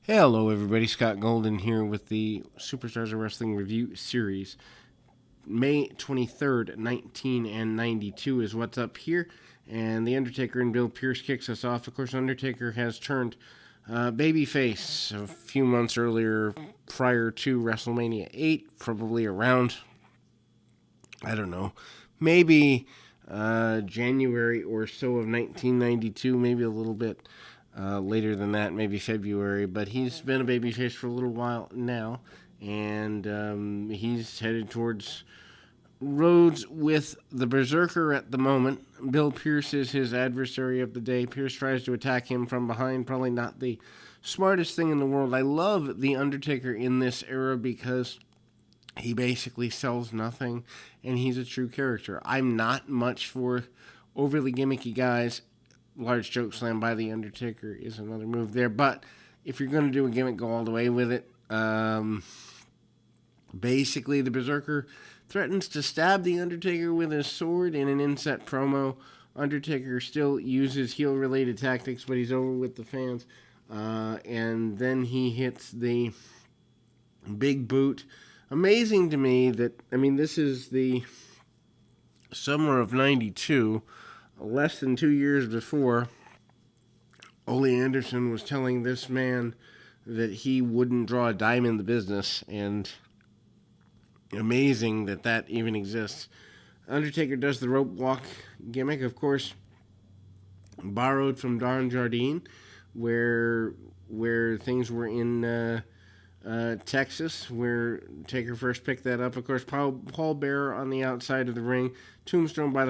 Hello, everybody. Scott Golden here with the Superstars of Wrestling Review Series. May 23rd, 1992 is what's up here. And The Undertaker and Bill Pierce kicks us off. Of course, Undertaker has turned babyface a few months earlier prior to WrestleMania 8, probably around, I don't know, maybe January or so of 1992, maybe a little bit later than that, maybe February. But he's been a babyface for a little while now, and he's headed towards roads with the Berserker at the moment. Bill Pierce is his adversary of the day. Pierce tries to attack him from behind, probably not the smartest thing in the world. I love The Undertaker in this era because he basically sells nothing, and he's a true character. I'm not much for overly gimmicky guys. Large choke slam by The Undertaker is another move there. But if you're going to do a gimmick, go all the way with it. Basically, the Berserker threatens to stab The Undertaker with his sword in an inset promo. Undertaker still uses heel-related tactics, but he's over with the fans. And then he hits the big boot. Amazing to me that, this is the summer of 92. Less than 2 years before, Ole Anderson was telling this man that he wouldn't draw a dime in the business, and amazing that that even exists. Undertaker does the rope walk gimmick, of course, borrowed from Don Jardine, where things were in Texas, where Taker first picked that up. Of course, Paul Bearer on the outside of the ring, tombstone by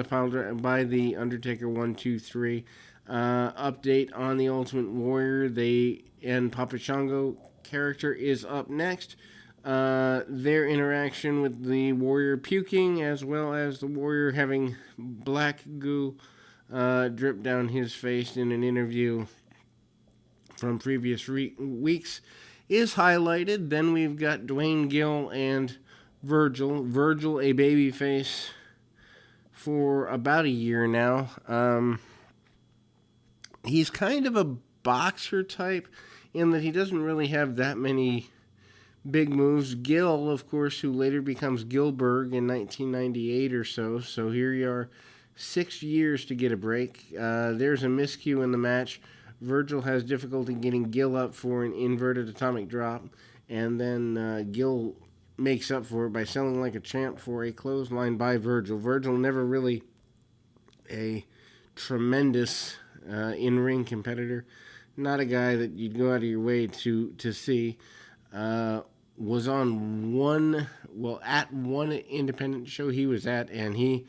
the Undertaker. 1, 2, 3. Update on the Ultimate Warrior. And Papa Shango character is up next. Their interaction with the Warrior puking, as well as the Warrior having black goo drip down his face in an interview from previous weeks, is highlighted. Then we've got Dwayne Gill and Virgil. Virgil, a babyface for about a year now. He's kind of a boxer type in that he doesn't really have that many big moves. Gill, of course, who later becomes Gillberg in 1998 or so. So here you are, 6 years to get a break. There's a miscue in the match. Virgil has difficulty getting Gill up for an inverted atomic drop, and then Gill makes up for it by selling like a champ for a clothesline by Virgil. Virgil never really a tremendous in-ring competitor. Not a guy that you'd go out of your way to see. Was on at one independent show he was at, and he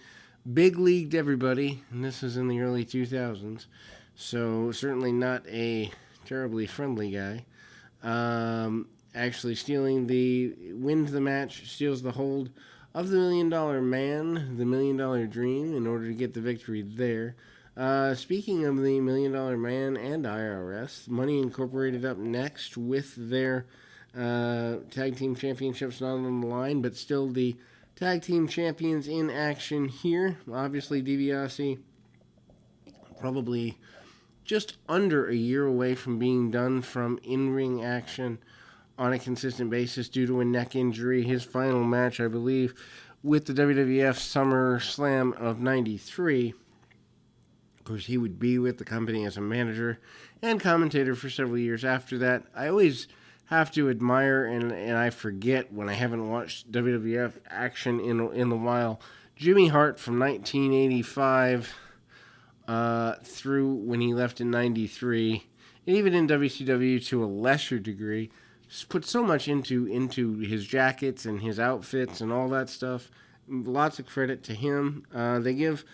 big leagued everybody, and this is in the early 2000s. So certainly not a terribly friendly guy. Actually wins the match, steals the hold of the $1 Million Man, the $1 Million Dream, in order to get the victory there. Speaking of the $1 Million Man and IRS, Money Incorporated up next with their tag team championships not on the line, but still the tag team champions in action here. Obviously, DiBiase probably just under a year away from being done from in-ring action on a consistent basis due to a neck injury. His final match, I believe, with the WWF SummerSlam of 93. Of course, he would be with the company as a manager and commentator for several years after that. I always have to admire, and I forget when I haven't watched WWF action in a while, Jimmy Hart from 1985 through when he left in 93, and even in WCW to a lesser degree, put so much into his jackets and his outfits and all that stuff. Lots of credit to him. They give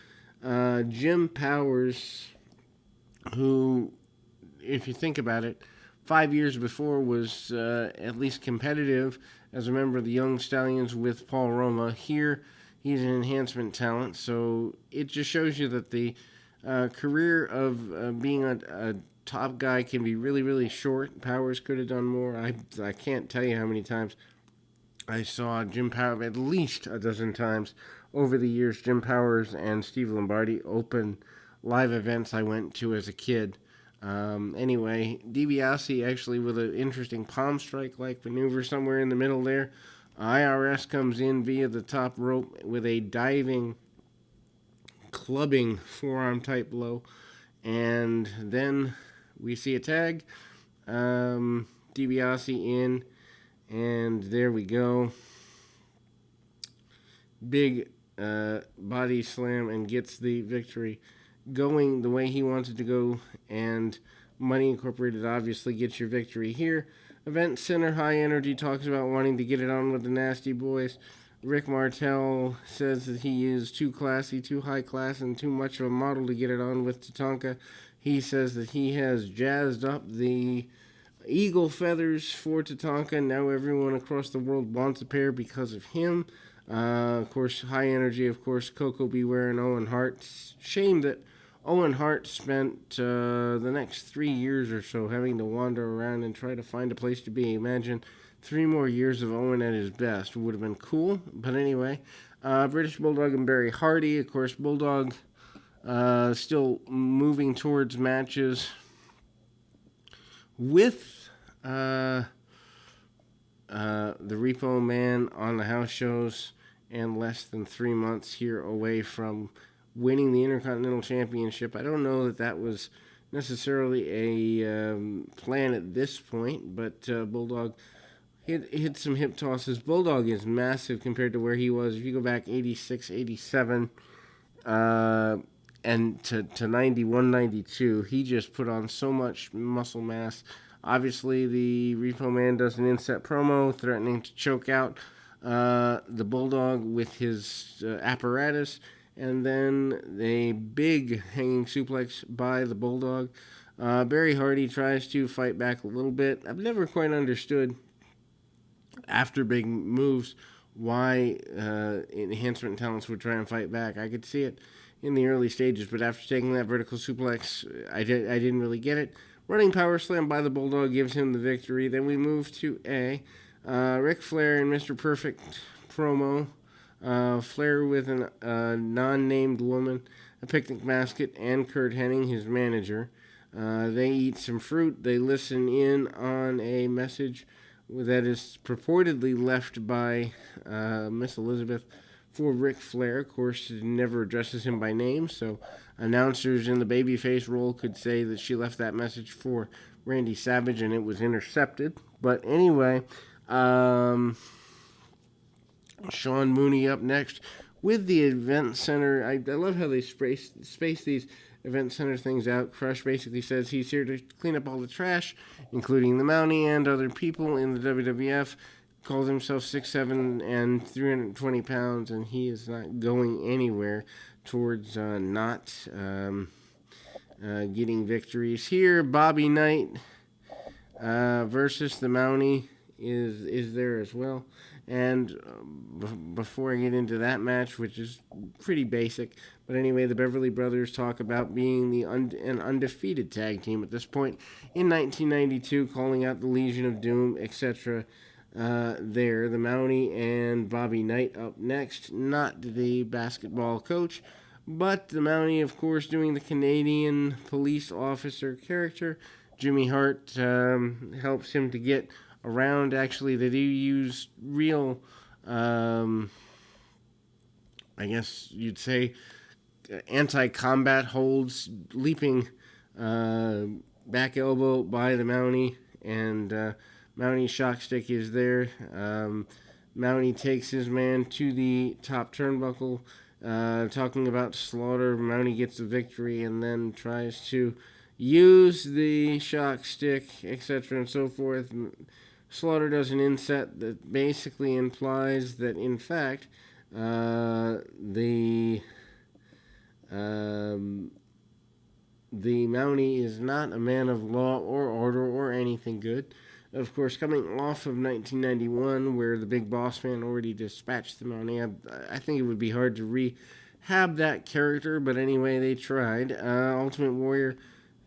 Jim Powers, who, if you think about it, 5 years before was at least competitive as a member of the Young Stallions with Paul Roma. Here, he's an enhancement talent, so it just shows you that the career of being a top guy can be really, really short. Powers could have done more. I can't tell you how many times I saw Jim Powers, at least a dozen times over the years, Jim Powers and Steve Lombardi open live events I went to as a kid. Anyway, DiBiase actually with an interesting palm strike-like maneuver somewhere in the middle there. IRS comes in via the top rope with a diving, clubbing forearm type blow. And then we see a tag. DiBiase in. And there we go. Big body slam and gets the victory, going the way he wanted to go. And Money Incorporated obviously gets your victory here. Event Center High Energy talks about wanting to get it on with the Nasty Boys. Rick Martel says that he is too classy, too high class, and too much of a model to get it on with Tatanka. He says that he has jazzed up the eagle feathers for Tatanka. Now everyone across the world wants a pair because of him. Of course, High Energy, of course, Coco Beware and Owen Hart. Shame that Owen Hart spent the next 3 years or so having to wander around and try to find a place to be. Imagine 3 more years of Owen at his best. Would have been cool. But anyway, British Bulldog and Barry Hardy. Of course, Bulldog still moving towards matches with the Repo Man on the house shows, and less than 3 months here away from winning the Intercontinental Championship. I don't know that was necessarily a plan at this point, but Bulldog hit some hip tosses. Bulldog is massive compared to where he was. If you go back 86, 87, and to 91, 92, he just put on so much muscle mass. Obviously, the Repo Man does an inset promo threatening to choke out the Bulldog with his apparatus, and then a big hanging suplex by the Bulldog. Barry Hardy tries to fight back a little bit. I've never quite understood, after big moves, why enhancement talents would try and fight back. I could see it in the early stages, but after taking that vertical suplex, I didn't really get it. Running power slam by the Bulldog gives him the victory. Then we move to Ric Flair and Mr. Perfect promo. Flair with a non-named woman, a picnic basket, and Curt Hennig, his manager. They eat some fruit. They listen in on a message that is purportedly left by Miss Elizabeth for Ric Flair. Of course, it never addresses him by name, so announcers in the babyface role could say that she left that message for Randy Savage and it was intercepted. But anyway, Sean Mooney up next with the Event Center. I love how they space these Event Center things out. Crush basically says he's here to clean up all the trash, including the Mountie and other people in the WWF. Calls himself 6'7" and 320 pounds, and he is not going anywhere towards not getting victories. Here, Bobby Knight versus the Mountie is there as well. And before I get into that match, which is pretty basic, but anyway, the Beverly Brothers talk about being an undefeated tag team at this point in 1992, calling out the Legion of Doom, etc. There, the Mountie and Bobby Knight up next, not the basketball coach, but the Mountie, of course, doing the Canadian police officer character. Jimmy Hart helps him to get around. Actually, they do use real, I guess you'd say, anti-combat holds, leaping back elbow by the Mountie, and Mountie shock stick is there. Mountie takes his man to the top turnbuckle, talking about Slaughter. Mountie gets the victory and then tries to use the shock stick, etc. and so forth. Slaughter does an inset that basically implies that, in fact, the Mountie is not a man of law or order or anything good. Of course, coming off of 1991, where the Big Boss Man already dispatched the Mountie, I think it would be hard to rehab that character, but anyway, they tried. Ultimate Warrior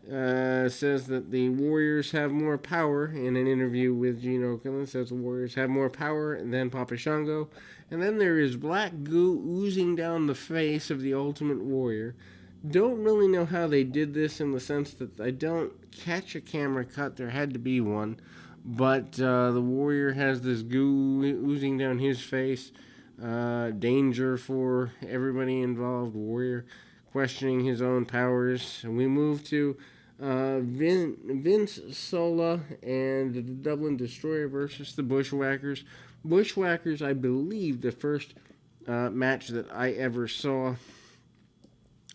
says that the Warriors have more power in an interview with Gene Okerlund. Says the Warriors have more power than Papa Shango. And then there is black goo oozing down the face of the Ultimate Warrior. Don't really know how they did this in the sense that I don't catch a camera cut. There had to be one. But the Warrior has this goo oozing down his face. Danger for everybody involved. Warrior questioning his own powers. And we move to Vince Sola and the Dublin Destroyer versus the Bushwhackers. Bushwhackers, I believe, the first match that I ever saw,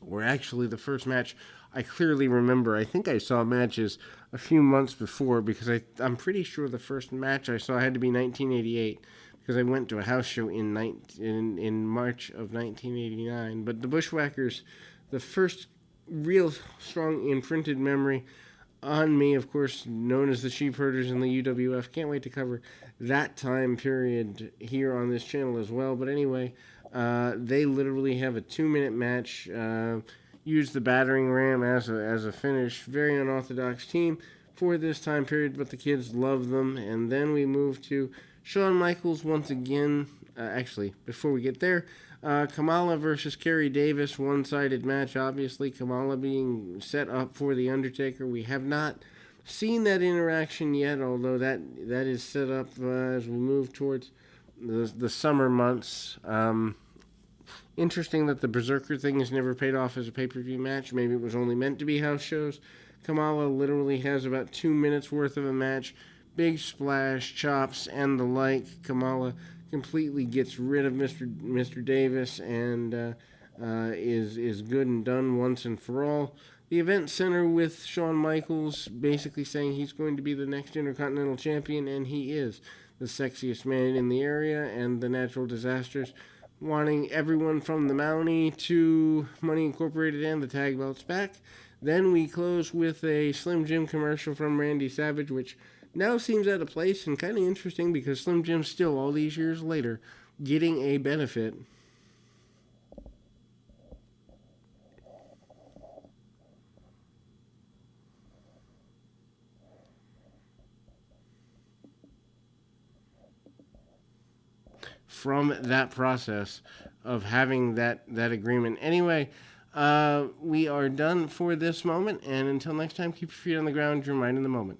or actually the first match I clearly remember. I think I saw matches a few months before because I'm pretty sure the first match I saw had to be 1988 because I went to a house show in March of 1989. But the Bushwhackers, the first real strong imprinted memory on me, of course, known as the Sheepherders in the UWF. Can't wait to cover that time period here on this channel as well. But anyway, they literally have a 2-minute match. Use the battering ram as a finish. Very unorthodox team for this time period, but the kids love them. And then we move to Shawn Michaels once again. Actually, before we get there, Kamala versus Kerry Davis, one-sided match. Obviously, Kamala being set up for The Undertaker. We have not seen that interaction yet, although that is set up as we move towards the summer months. Interesting that the Berserker thing has never paid off as a pay-per-view match. Maybe it was only meant to be house shows. Kamala literally has about 2 minutes worth of a match. Big splash, chops, and the like. Kamala completely gets rid of Mr. Davis and is good and done once and for all. The event center with Shawn Michaels basically saying he's going to be the next Intercontinental Champion, and he is the sexiest man in the area, and the Natural Disasters wanting everyone from the Mountie to Money Incorporated and the tag belts back. Then we close with a Slim Jim commercial from Randy Savage, which now seems out of place and kind of interesting because Slim Jim's still, all these years later, getting a benefit. From that process of having that agreement. Anyway, we are done for this moment, and until next time, keep your feet on the ground, your mind in the moment.